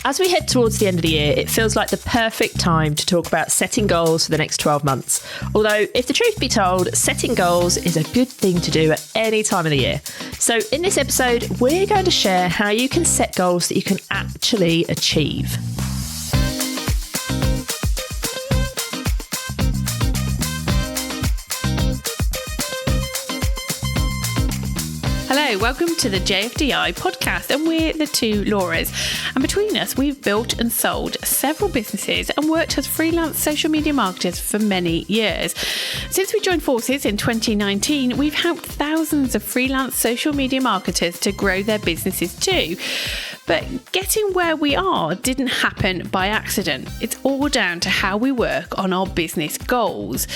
As we head towards the end of the year, it feels like the perfect time to talk about setting goals for the next 12 months. Although, if the truth be told, setting goals is a good thing to do at any time of the year. So in this episode, we're going to share how you can set goals that you can actually achieve. Hello, welcome to the JFDI podcast, and we're the two Lauras. And between us, we've built and sold several businesses and worked as freelance social media marketers for many years. Since we joined forces in 2019, we've helped thousands of freelance social media marketers to grow their businesses too. But getting where we are didn't happen by accident. It's all down to how we work on our business goals.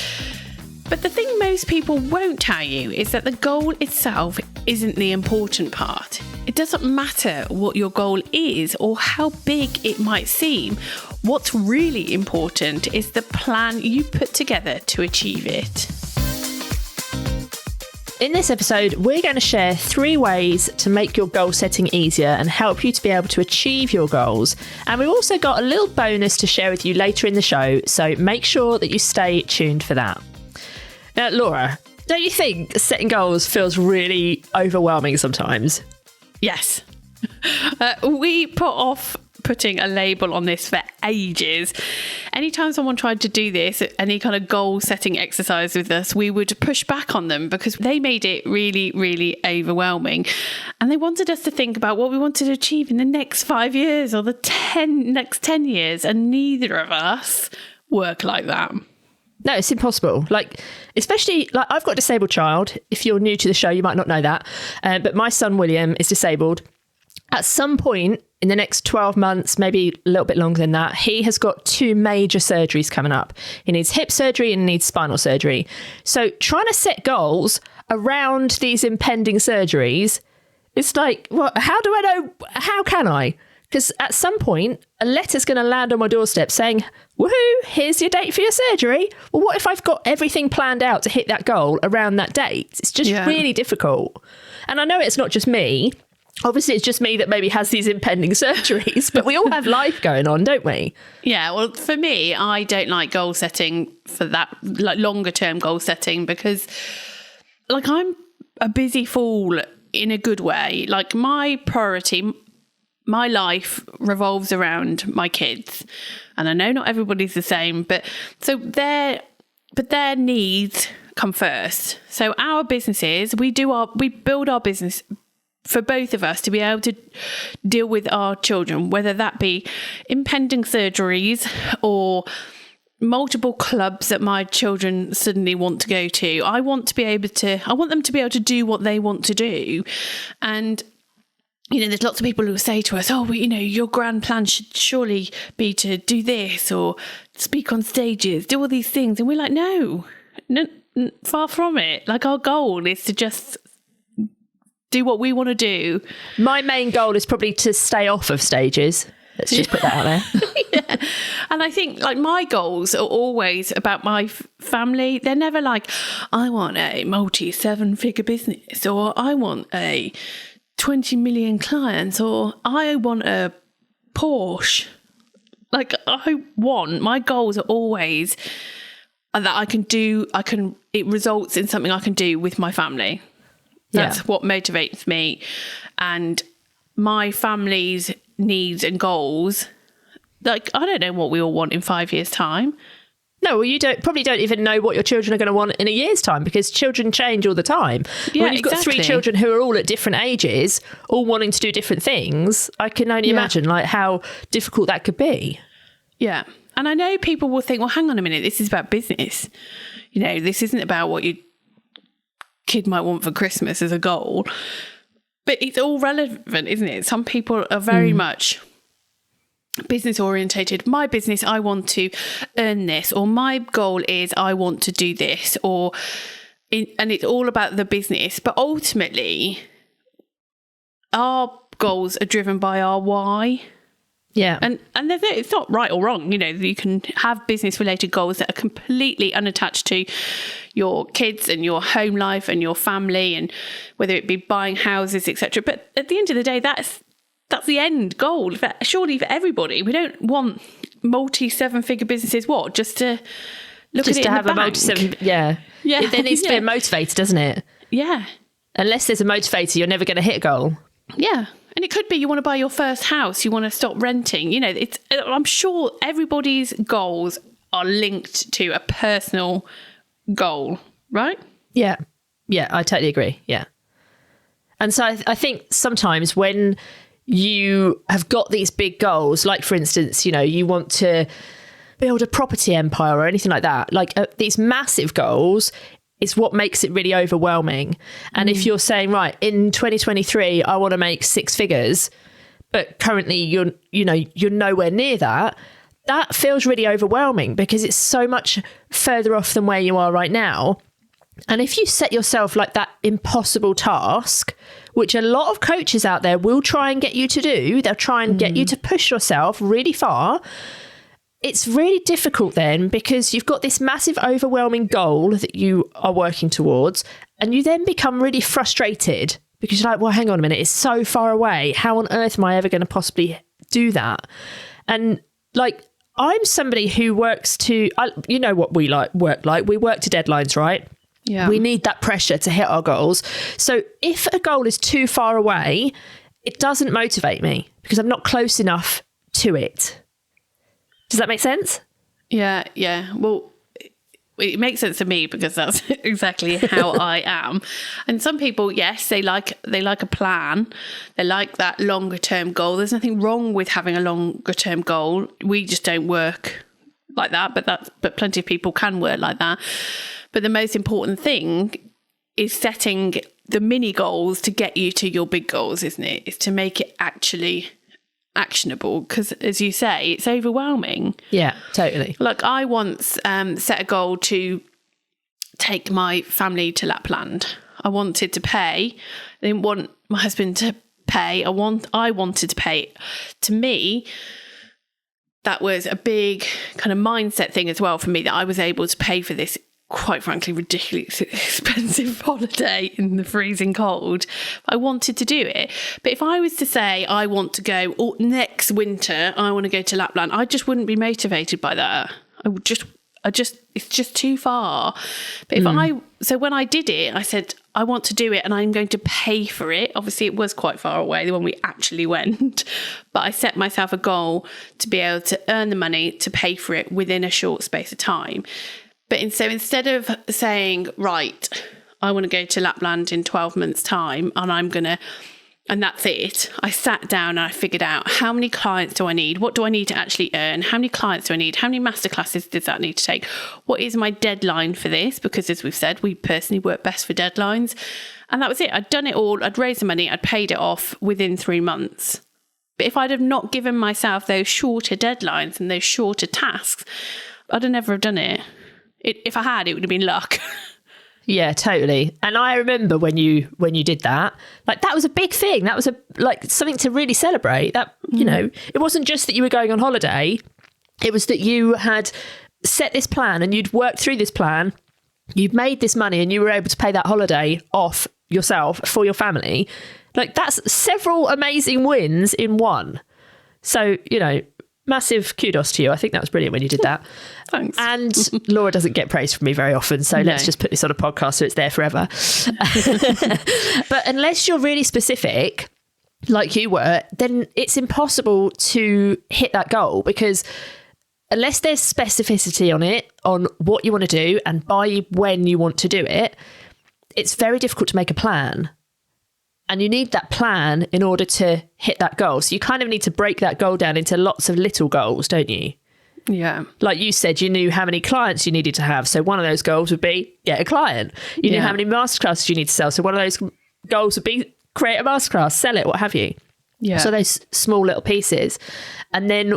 But the thing most people won't tell you is that the goal itself isn't the important part. It doesn't matter what your goal is or how big it might seem. What's really important is the plan you put together to achieve it. In this episode, we're going to share 3 ways to make your goal setting easier and help you to be able to achieve your goals. And we've also got a little bonus to share with you later in the show, so make sure that you stay tuned for that. Now, Laura, don't you think setting goals feels really overwhelming sometimes? Yes. We put off putting a label on this for ages. Anytime someone tried to do this, any kind of goal setting exercise with us, we would push back on them because they made it really, really overwhelming. And they wanted us to think about what we wanted to achieve in the next 5 years or the next 10 years. And neither of us work like that. No, it's impossible. Especially I've got a disabled child. If you're new to the show, you might not know that. But my son, William, is disabled. At some point in the next 12 months, maybe a little bit longer than that, he has got 2 major surgeries coming up. He needs hip surgery and needs spinal surgery. So trying to set goals around these impending surgeries, it's like, how do I know? How can I? Because at some point, a letter's going to land on my doorstep saying, woohoo, here's your date for your surgery. Well, what if I've got everything planned out to hit that goal around that date? It's just really difficult. And I know it's not just me. Obviously, it's just me that maybe has these impending surgeries, but we all have life going on, don't we? Yeah, well, for me, I don't like goal setting for that, longer term goal setting, because I'm a busy fool in a good way. My priority, my life revolves around my kids, and I know not everybody's the same, but their needs come first. So our businesses, we build our business for both of us to be able to deal with our children, whether that be impending surgeries or multiple clubs that my children suddenly want to go to. I want them to be able to do what they want to do. And there's lots of people who say to us, your grand plan should surely be to do this or speak on stages, do all these things. And we're like, no, far from it. Our goal is to just do what we want to do. My main goal is probably to stay off of stages. Let's just put that out there. Yeah. And I think my goals are always about my family. They're never I want a multi-7-figure business, or I want a 20 million clients, or I want a Porsche. My goals are always that it results in something I can do with my family. That's what motivates me. And my family's needs and goals, I don't know what we all want in 5 years' time. No, well, you probably don't even know what your children are going to want in a year's time, because children change all the time. Yeah, when you've got 3 children who are all at different ages, all wanting to do different things, I can only imagine how difficult that could be. Yeah. And I know people will think, well, hang on a minute, this is about business. This isn't about what your kid might want for Christmas as a goal. But it's all relevant, isn't it? Some people are very much business orientated. My business, I want to earn this, or my goal is I want to do this, and it's all about the business. But ultimately, our goals are driven by our why. Yeah. And it's not right or wrong. You can have business related goals that are completely unattached to your kids and your home life and your family, and whether it be buying houses, etc. But at the end of the day, that's that's the end goal. Surely for everybody, we don't want multi-7-figure businesses. What? Just to look Just at it to in have the a bank? multi-7, yeah. There needs to be a motivator, doesn't it? Yeah. Unless there's a motivator, you're never going to hit a goal. Yeah. And it could be you want to buy your first house, you want to stop renting. You know, I'm sure everybody's goals are linked to a personal goal, right? Yeah. Yeah, I totally agree. Yeah. And so I think sometimes when you have got these big goals, like for instance, you know, you want to build a property empire or anything like that, like these massive goals is what makes it really overwhelming. And if you're saying, right, in 2023, I want to make 6 figures, but currently you're nowhere near that, that feels really overwhelming because it's so much further off than where you are right now. And if you set yourself like that impossible task, which a lot of coaches out there will try and get you to do, they'll try and get you to push yourself really far. It's really difficult then because you've got this massive overwhelming goal that you are working towards, and you then become really frustrated because you're like, well, hang on a minute, it's so far away. How on earth am I ever going to possibly do that? And I'm somebody who works to, you know what we work like. We work to deadlines, right? Yeah. We need that pressure to hit our goals. So if a goal is too far away, it doesn't motivate me because I'm not close enough to it. Does that make sense? Yeah. Well, it makes sense to me because that's exactly how I am. And some people, yes, they like a plan. They like that longer term goal. There's nothing wrong with having a longer term goal. We just don't work like that, but plenty of people can work like that. But the most important thing is setting the mini goals to get you to your big goals, isn't it? Is to make it actually actionable, because as you say, it's overwhelming. Yeah, totally. Like I once set a goal to take my family to Lapland. I wanted to pay. I didn't want my husband to pay. I wanted to pay. To me, that was a big kind of mindset thing as well for me, that I was able to pay for this, quite frankly, ridiculously expensive holiday in the freezing cold. I wanted to do it. But if I was to say I want to go, or next winter I want to go to Lapland, I just wouldn't be motivated by that. It's just too far. But so when I did it, I said, I want to do it and I'm going to pay for it. Obviously it was quite far away when we actually went, but I set myself a goal to be able to earn the money to pay for it within a short space of time. But so instead of saying, right, I want to go to Lapland in 12 months' time and that's it, I sat down and I figured out, how many clients do I need? What do I need to actually earn? How many clients do I need? How many masterclasses does that need to take? What is my deadline for this? Because as we've said, we personally work best for deadlines. And that was it. I'd done it all. I'd raised the money. I'd paid it off within 3 months. But if I'd have not given myself those shorter deadlines and those shorter tasks, I'd have never have done it. If I had, it would have been luck. Yeah, totally. And I remember when you did that, like that was a big thing. That was something to really celebrate. That, you know, it wasn't just that you were going on holiday. It was that you had set this plan and you'd worked through this plan. You'd made this money and you were able to pay that holiday off yourself for your family. Like that's several amazing wins in one. So, you know, massive kudos to you. I think that was brilliant when you did that. Thanks. And Laura doesn't get praise from me very often, so let's just put this on a podcast so it's there forever. But unless you're really specific, like you were, then it's impossible to hit that goal, because unless there's specificity on it, on what you want to do and by when you want to do it, it's very difficult to make a plan. And you need that plan in order to hit that goal. So you kind of need to break that goal down into lots of little goals, don't you? Yeah. Like you said, you knew how many clients you needed to have. So one of those goals would be get a client. You knew how many masterclasses you need to sell. So one of those goals would be create a masterclass, sell it, what have you. Yeah. So those small little pieces. And then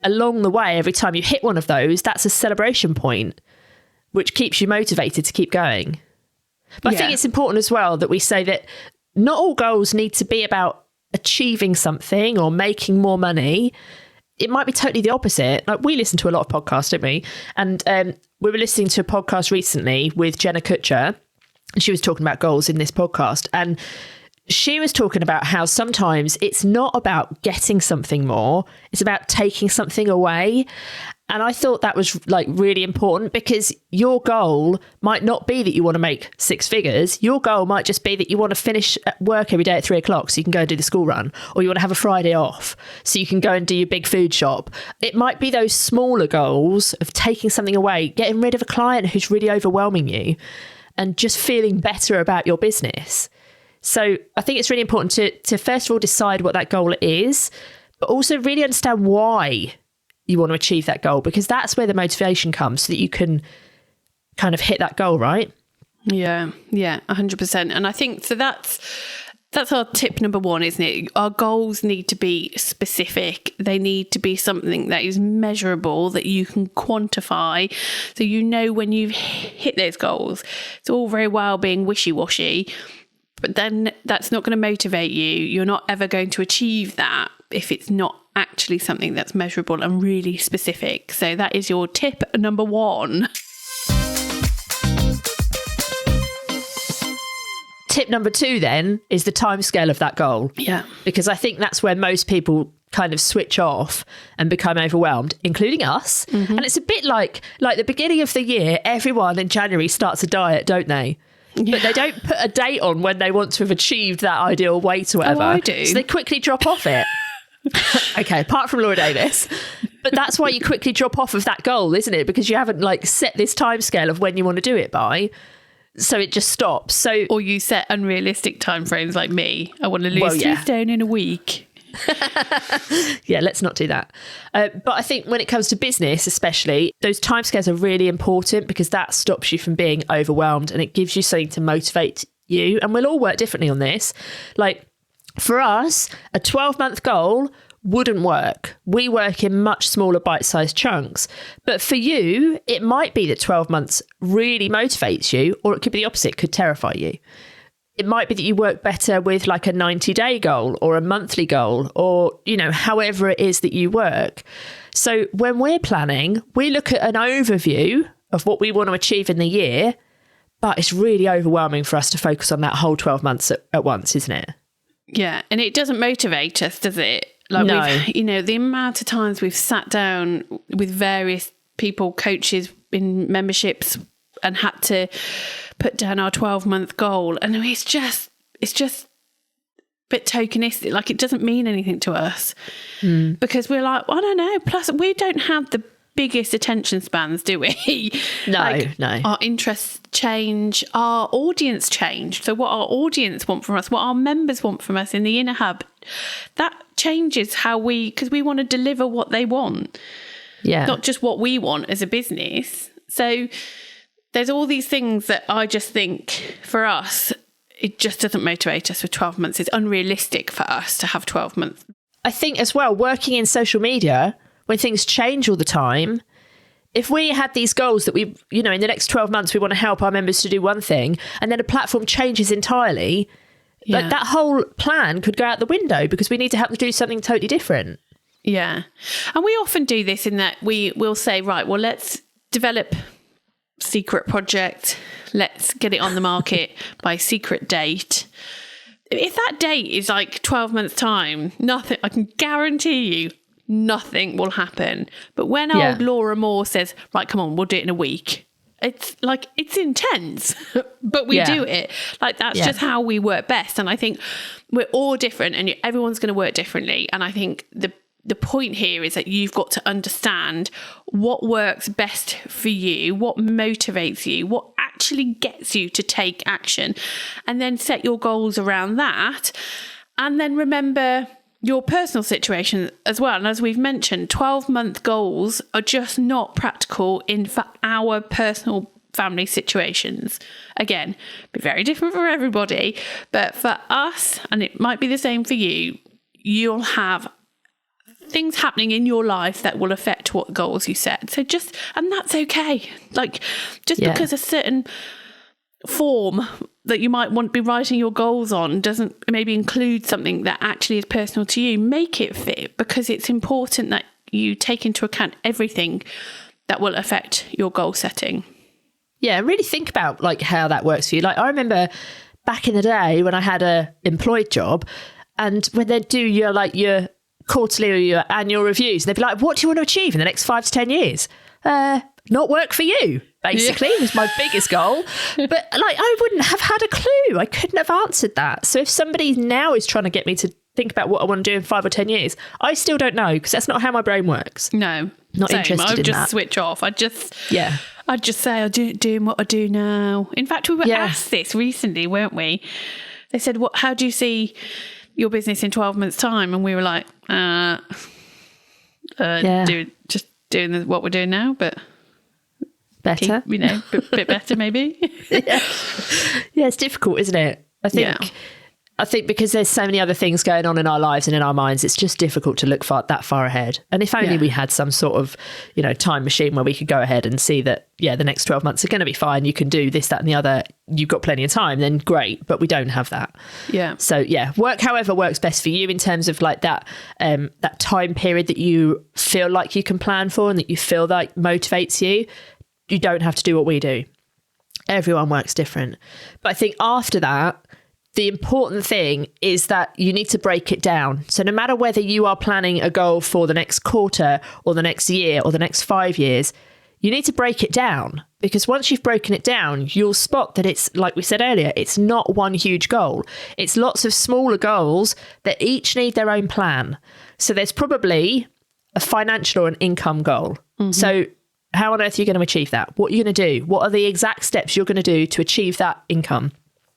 along the way, every time you hit one of those, that's a celebration point, which keeps you motivated to keep going. But I think it's important as well that we say that not all goals need to be about achieving something or making more money. It might be totally the opposite. Like we listen to a lot of podcasts, don't we? And we were listening to a podcast recently with Jenna Kutcher. She was talking about goals in this podcast. And she was talking about how sometimes it's not about getting something more, it's about taking something away. And I thought that was like really important, because your goal might not be that you want to make 6 figures. Your goal might just be that you want to finish at work every day at 3:00 so you can go and do the school run, or you want to have a Friday off so you can go and do your big food shop. It might be those smaller goals of taking something away, getting rid of a client who's really overwhelming you, and just feeling better about your business. So I think it's really important to first of all decide what that goal is, but also really understand why you want to achieve that goal, because that's where the motivation comes, so that you can kind of hit that goal, right? Yeah, 100%. And I think so that's our tip number 1, isn't it? Our goals need to be specific. They need to be something that is measurable, that you can quantify, so you know when you've hit those goals. It's all very well being wishy-washy, but then that's not going to motivate you. You're not ever going to achieve that if it's not actually something that's measurable and really specific. So that is your tip number 1. Tip number 2 then is the timescale of that goal. Yeah. Because I think that's where most people kind of switch off and become overwhelmed, including us. Mm-hmm. And it's a bit like the beginning of the year, everyone in January starts a diet, don't they? Yeah. But they don't put a date on when they want to have achieved that ideal weight or whatever. Oh, I do. So they quickly drop off it. Okay, apart from Laura Davis. But that's why you quickly drop off of that goal, isn't it? Because you haven't like set this timescale of when you want to do it by. So it just stops. So, or you set unrealistic timeframes like me. I want to lose 2 stone in a week. Yeah, let's not do that. But I think when it comes to business, especially, those timescales are really important, because that stops you from being overwhelmed and it gives you something to motivate you. And we'll all work differently on this. Like for us, a 12-month goal wouldn't work. We work in much smaller bite-sized chunks. But for you, it might be that 12 months really motivates you, or it could be the opposite, could terrify you. It might be that you work better with like a 90-day goal or a monthly goal, or, you know, however it is that you work. So when we're planning, we look at an overview of what we want to achieve in the year, but it's really overwhelming for us to focus on that whole 12 months at once, isn't it? Yeah, and it doesn't motivate us, does it? Like no. You know, the amount of times we've sat down with various people, coaches in memberships, and had to put down our 12-month goal, and it's just a bit tokenistic. Like, it doesn't mean anything to us because we're like, I don't know. Plus, we don't have the biggest attention spans, do we? No. Our interests change, our audience change. So what our audience want from us, what our members want from us in the Inner Hub, that changes because we want to deliver what they want. Yeah. Not just what we want as a business. So there's all these things that I just think for us, it just doesn't motivate us for 12 months. It's unrealistic for us to have 12 months. I think as well, working in social media, when things change all the time, if we had these goals that we, you know, in the next 12 months, we want to help our members to do one thing, and then a platform changes entirely, like that whole plan could go out the window because we need to help them do something totally different. Yeah. And we often do this in that we will say, right, well, let's develop secret project. Let's get it on the market by secret date. If that date is like 12 months time, nothing, I can guarantee you, nothing will happen. But when old Laura Moore says, right, come on, we'll do it in a week, it's like, it's intense, but we do it. Like, that's just how we work best. And I think we're all different and everyone's going to work differently. And I think the point here is that you've got to understand what works best for you, what motivates you, what actually gets you to take action, and then set your goals around that. And then remember your personal situation as well. And as we've mentioned, 12-month goals are just not practical for our personal family situations. Again, be very different for everybody, but for us, and it might be the same for you, you'll have things happening in your life that will affect what goals you set. So and that's okay. Like, just because a certain form that you might want to be writing your goals on doesn't maybe include something that actually is personal to you, make it fit, because it's important that you take into account everything that will affect your goal setting. Yeah, really think about like how that works for you. Like, I remember back in the day when I had a employed job, and when they'd do your quarterly or your annual reviews, they'd be like, what do you want to achieve in the next 5 to 10 years? Not work for you, basically, was my biggest goal. But I wouldn't have had a clue. I couldn't have answered that. So if somebody now is trying to get me to think about what I want to do in 5 or 10 years, I still don't know, because that's not how my brain works. No. Not Same. interested I would in just that. switch off. I'd just say I'm doing what I do now. In fact, we were asked this recently, weren't we? They said, how do you see your business in 12 months' time? And we were like, doing what we're doing now, but better. Bit better maybe. Yeah, it's difficult, isn't it? I think because there's so many other things going on in our lives and in our minds, it's just difficult to look that far ahead. And if only we had some sort of, time machine where we could go ahead and see that, the next 12 months are going to be fine. You can do this, that and the other. You've got plenty of time, then great. But we don't have that. Yeah. So work however works best for you in terms of that time period that you feel like you can plan for and that you feel like motivates you. You don't have to do what we do. Everyone works different. But I think after that, the important thing is that you need to break it down. So no matter whether you are planning a goal for the next quarter or the next year or the next 5 years, you need to break it down, because once you've broken it down, you'll spot that it's, like we said earlier, it's not one huge goal. It's lots of smaller goals that each need their own plan. So there's probably a financial or an income goal. Mm-hmm. So how on earth are you going to achieve that? What are you going to do? What are the exact steps you're going to do to achieve that income?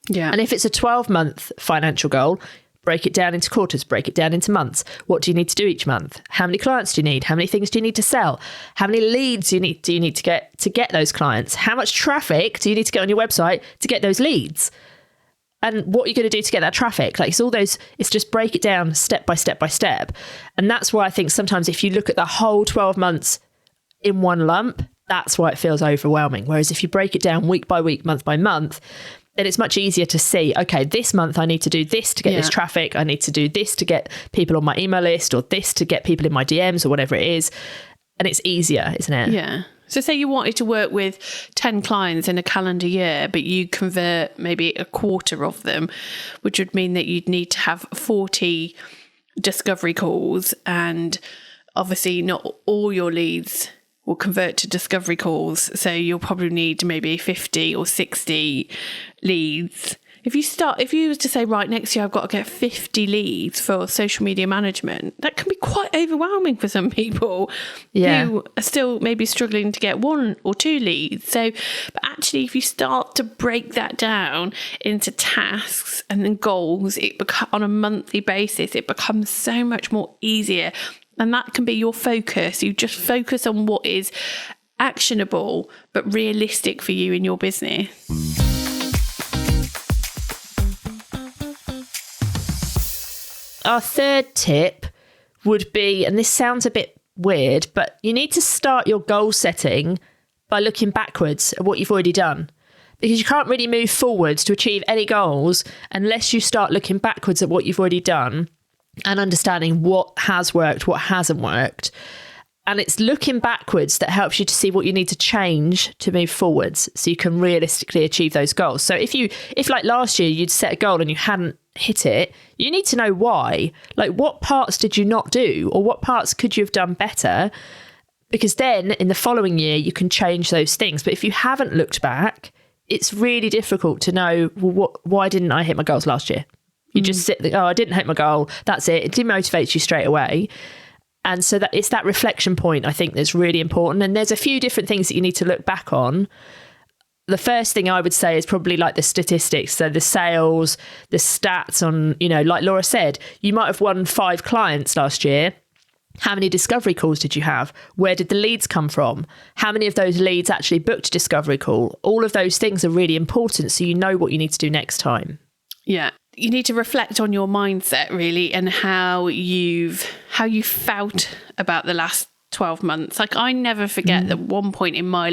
Yeah. And if it's a 12-month financial goal, break it down into quarters, break it down into months. What do you need to do each month? How many clients do you need? How many things do you need to sell? How many leads do you need to get those clients? How much traffic do you need to get on your website to get those leads? And what are you going to do to get that traffic? It's just break it down step by step by step. And that's why I think sometimes if you look at the whole 12 months in one lump, that's why it feels overwhelming. Whereas if you break it down week by week, month by month, then it's much easier to see, okay, this month I need to do this to get this traffic. I need to do this to get people on my email list, or this to get people in my DMs, or whatever it is. And it's easier, isn't it? Yeah. So say you wanted to work with 10 clients in a calendar year, but you convert maybe a quarter of them, which would mean that you'd need to have 40 discovery calls, and obviously not all your leads will convert to discovery calls. So you'll probably need maybe 50 or 60 leads. If you was to say, right, next year I've got to get 50 leads for social media management, that can be quite overwhelming for some people who are still maybe struggling to get 1 or 2 leads. So, but actually, if you start to break that down into tasks and then goals, on a monthly basis, it becomes so much more easier. And that can be your focus. You just focus on what is actionable but realistic for you in your business. Our third tip would be, and this sounds a bit weird, but you need to start your goal setting by looking backwards at what you've already done. Because you can't really move forwards to achieve any goals unless you start looking backwards at what you've already done and understanding what has worked, what hasn't worked. And it's looking backwards that helps you to see what you need to change to move forwards so you can realistically achieve those goals. So if like last year you'd set a goal and you hadn't hit it, you need to know why. Like, what parts did you not do, or what parts could you have done better? Because then in the following year you can change those things. But if you haven't looked back, it's really difficult to know, well, why didn't I hit my goals last year? You just sit there, I didn't hit my goal. That's it. It demotivates you straight away. And so that it's that reflection point, I think, that's really important. And there's a few different things that you need to look back on. The first thing I would say is probably like the statistics. So the sales, the stats on, like Laura said, you might have won 5 clients last year. How many discovery calls did you have? Where did the leads come from? How many of those leads actually booked a discovery call? All of those things are really important, so you know what you need to do next time. Yeah. You need to reflect on your mindset, really, and how you felt about the last 12 months. Like, I never forget that one point in my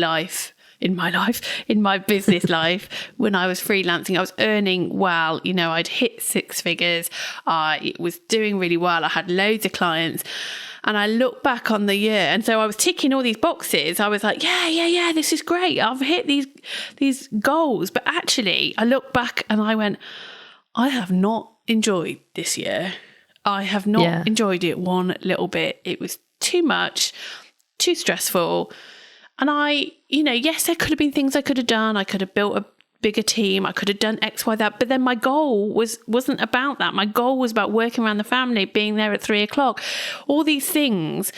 business life, when I was freelancing, I was earning well. I'd hit 6 figures. I was doing really well. I had loads of clients. And I look back on the year, and so I was ticking all these boxes. I was like, yeah, this is great. I've hit these goals. But actually, I look back and I went, I have not enjoyed this year. I have not enjoyed it one little bit. It was too much, too stressful. And yes, there could have been things I could have done. I could have built a bigger team. I could have done X, Y, that. But then my goal wasn't about that. My goal was about working around the family, being there at 3:00. All these things.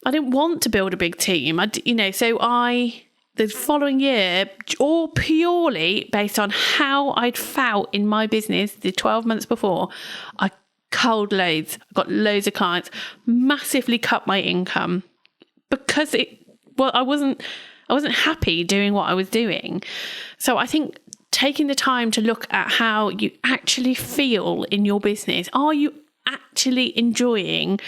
I didn't want to build a big team. The following year, all purely based on how I'd felt in my business the 12 months before, I culled loads. I got loads of clients, massively cut my income because I wasn't happy doing what I was doing. So I think taking the time to look at how you actually feel in your business. Are you actually enjoying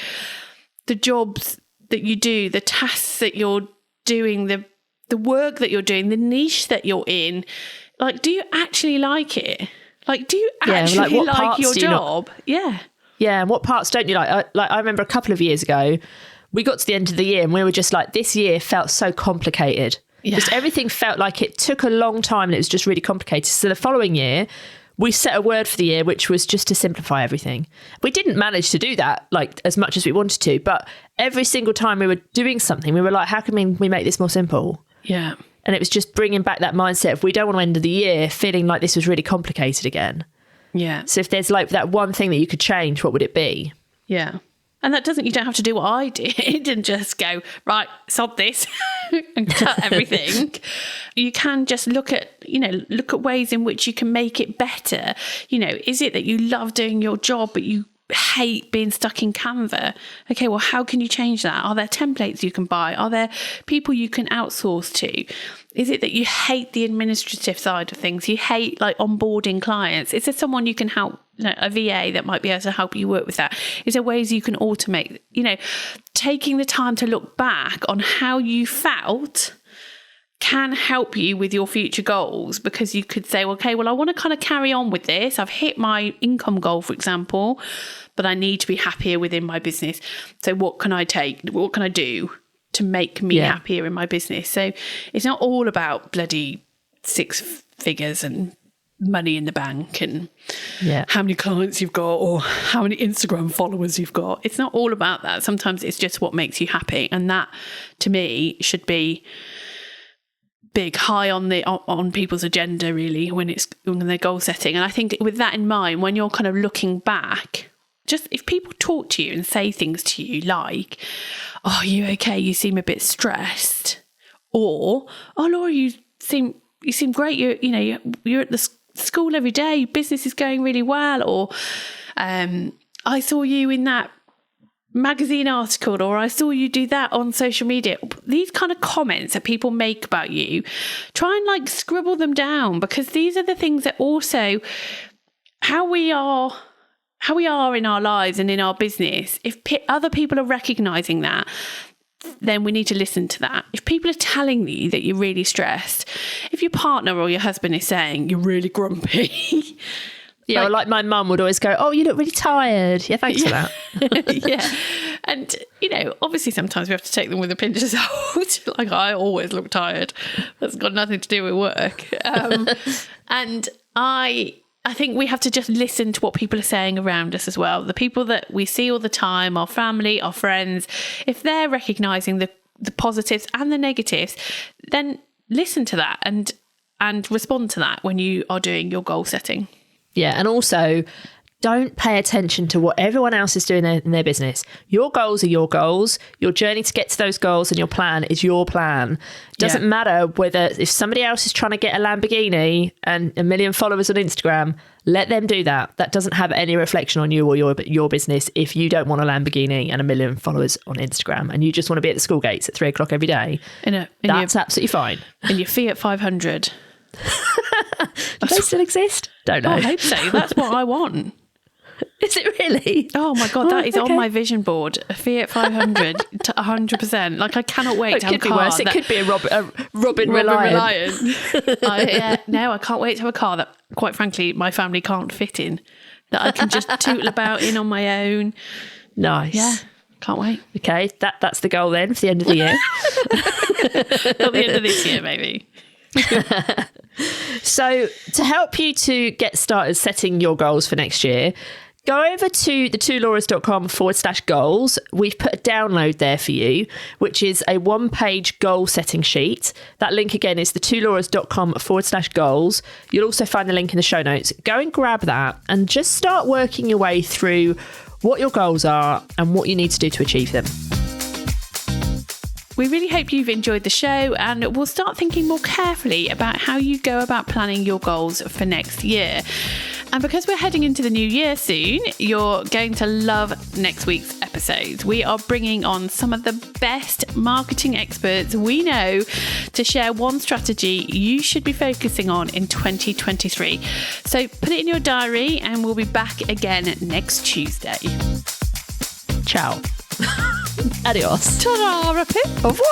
the jobs that you do, the tasks that you're doing, the work that you're doing, the niche that you're in? Like, do you actually like it? Like, do you actually like your job? Yeah. Yeah, and what parts don't you like? I remember a couple of years ago, we got to the end of the year and we were just like, this year felt so complicated. Yeah. Just everything felt like it took a long time and it was just really complicated. So the following year, we set a word for the year, which was just to simplify everything. We didn't manage to do that like as much as we wanted to, but every single time we were doing something, we were like, how can we make this more simple? Yeah. And it was just bringing back that mindset of we don't want to end the year feeling like this was really complicated again. Yeah. So if there's like that one thing that you could change, what would it be? Yeah. And you don't have to do what I did and just go, right, sod this and cut everything. You can just look at ways in which you can make it better. Is it that you love doing your job, but you hate being stuck in Canva? Okay, well, how can you change that? Are there templates you can buy? Are there people you can outsource to? Is it that you hate the administrative side of things? You hate like onboarding clients? Is there someone you can help, a VA that might be able to help you work with that? Is there ways you can automate? Taking the time to look back on how you felt can help you with your future goals, because you could say, okay, well, I want to kind of carry on with this. I've hit my income goal, for example, but I need to be happier within my business. So what can I do to make me happier in my business? So it's not all about bloody 6 figures and money in the bank and how many clients you've got or how many Instagram followers you've got. It's not all about that. Sometimes it's just what makes you happy. And that, to me, should be big, high on people's agenda, really, when they're goal setting. And I think with that in mind, when you're kind of looking back, just if people talk to you and say things to you like, oh, you okay? You seem a bit stressed. Or, oh, Laura, you seem great. You're at the school every day. Business is going really well. Or I saw you in that magazine article, or I saw you do that on social media. These kind of comments that people make about you, try and like scribble them down, because these are the things that also how we are in our lives and in our business. If other people are recognizing that, then we need to listen to that. If people are telling you that you're really stressed, if your partner or your husband is saying you're really grumpy, yeah, like my mum would always go, oh, you look really tired. Yeah, thanks for that. Yeah. And, obviously sometimes we have to take them with a pinch of salt. Like, I always look tired. That's got nothing to do with work. And I think we have to just listen to what people are saying around us as well. The people that we see all the time, our family, our friends, if they're recognising the positives and the negatives, then listen to that and respond to that when you are doing your goal setting. Yeah, and also don't pay attention to what everyone else is doing in their business. Your goals are your goals. Your journey to get to those goals and your plan is your plan. Doesn't matter whether if somebody else is trying to get a Lamborghini and 1 million followers on Instagram, let them do that. That doesn't have any reflection on you or your business. If you don't want a Lamborghini and 1 million followers on Instagram and you just want to be at the school gates at 3:00 every day, that's absolutely fine. And your Fiat 500. Do they still exist? Don't know. I hope so. That's what I want. Is it really? Oh my God, that is on my vision board. A Fiat 500 to 100%. Like, I cannot wait to have a car. It could be a Robin Reliant. No, I can't wait to have a car that, quite frankly, my family can't fit in. That I can just tootle about in on my own. Nice. Yeah. Can't wait. Okay, that's the goal then for the end of the year. Not the end of this year, maybe. So to help you to get started setting your goals for next year, go over to thetwolauras.com/goals. We've put a download there for you, which is a 1-page goal setting sheet. That link again is thetwolauras.com/goals. You'll also find the link in the show notes. Go and grab that and just start working your way through what your goals are and what you need to do to achieve them. We really hope you've enjoyed the show, and we'll start thinking more carefully about how you go about planning your goals for next year. And because we're heading into the new year soon, you're going to love next week's episodes. We are bringing on some of the best marketing experts we know to share one strategy you should be focusing on in 2023. So put it in your diary, and we'll be back again next Tuesday. Ciao. Adios. Ta-da, Rapid. Au revoir.